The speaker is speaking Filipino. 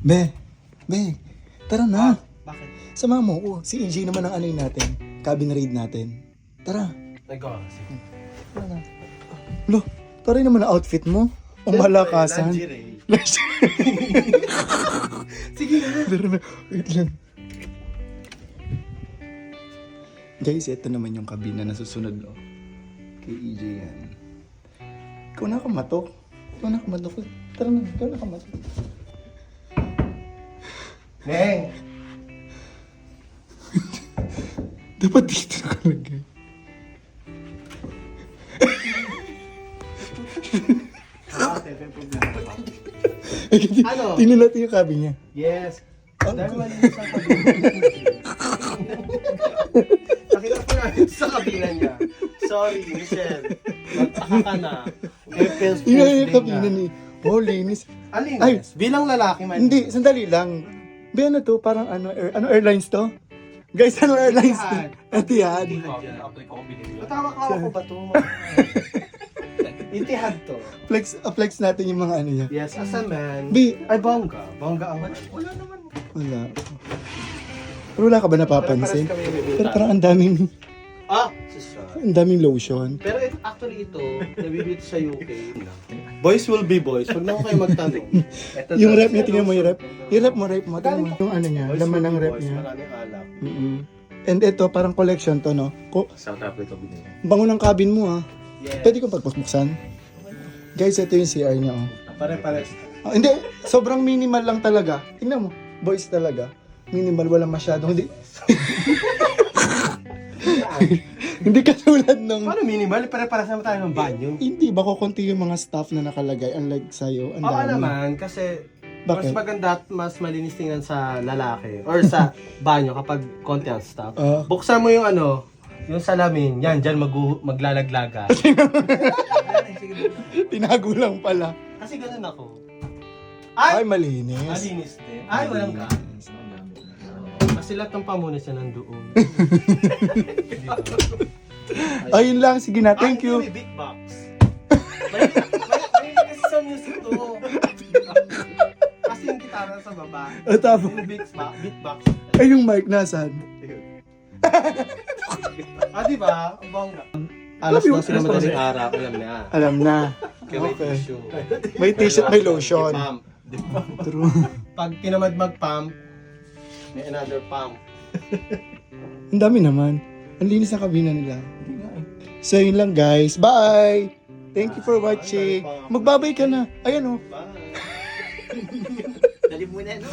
Be, tara na. Bakit? Sama mo ko. Si EJ naman ang ano natin. Cabin raid natin. Tara. Sige. Tara na. Lo, tara naman ang outfit mo. Ang malakasan. Sige na. Tara na. Wait lang. Guys, ito naman yung kabina na susunod, no? Kay EJ yan. Ikaw na kamatok. Tara na, ikaw na kamatok. Neng! Dapat dito nakalagay. Bakit? May problema. Ano? Tingnan natin yung cabin niya. Yes. Dahil malinis ang kabina. Nakita ko na sa kabina niya. Sorry, Michelle. Magtaka ka na. April's Fool's Yung Day kabina na. ni... Oh, linis. Alinis? Ay. Bilang lalaki man. Hindi, sandali lang. Be, ano to? Parang ano airlines to? Guys, ano airlines to? Etihad. Matawa-kawa ko ba to? Itihad to. Flex natin yung mga ano niya. Yes, as a man. Be, Ay, bongga. Bongga ang wala naman. wala. Pero wala ka ba napapansin? Pare-pares kami may Pero buta. parang ang daming lotion. Pero actually ito, nabibili sa UK. Boys will be boys. Huwag na ko kayo magtanong. Yung rep niya, tingnan mo yung rep. Yung rep mo. Tingnan mo. Yung ano niya, Boys laman will ng be rep boys. niya. Maraming alak. And ito, parang collection to, no? South Africa binili. Bango ng cabin mo, ha? Yes. Pwede kong pagpusbuksan? Guys, ito yung CR niya, oh. Pare-pares. Hindi, sobrang minimal lang talaga. Tingnan mo, boys talaga. Minimal, walang masyadong, hindi katulad nung, Paano minimal? Pare-pares naman tayo ng banyo. hindi, bako konti yung mga staff na nakalagay, unlike sa'yo, ang Oo dami. naman, kasi Bakit? mas maganda at mas malinis tingnan sa lalaki or sa banyo kapag konti ang staff. Buksan mo yung ano, yung salamin, yan, dyan maglalaglaga. Tinago lang pala. Kasi ganun ako. Ay, Ay! malinis. Malinis din. Ay, walang ka. Kasi lahat ng pamunas niya nandoon. Ayun lang, sige na, thank Ay, you. may big box. May kasi sa music to. Kasi yung gitara sa baba. Tapos, Yung beatbox. ay yung mic nasan? Di ba? Ang bongga. Alas Sabi mo, 12 na madaling araw, alam na. Alam na. Kaya may Okay. tissue. May t-shirt, may lotion. Pump. True. Pag tinamad mag-pump, may another pump. Ang dami naman. Ang linis ng kabina nila. So yun lang guys. Bye! Thank you for watching. Magbabay ka na. Ayan oh. Bye. Dali mo na, no?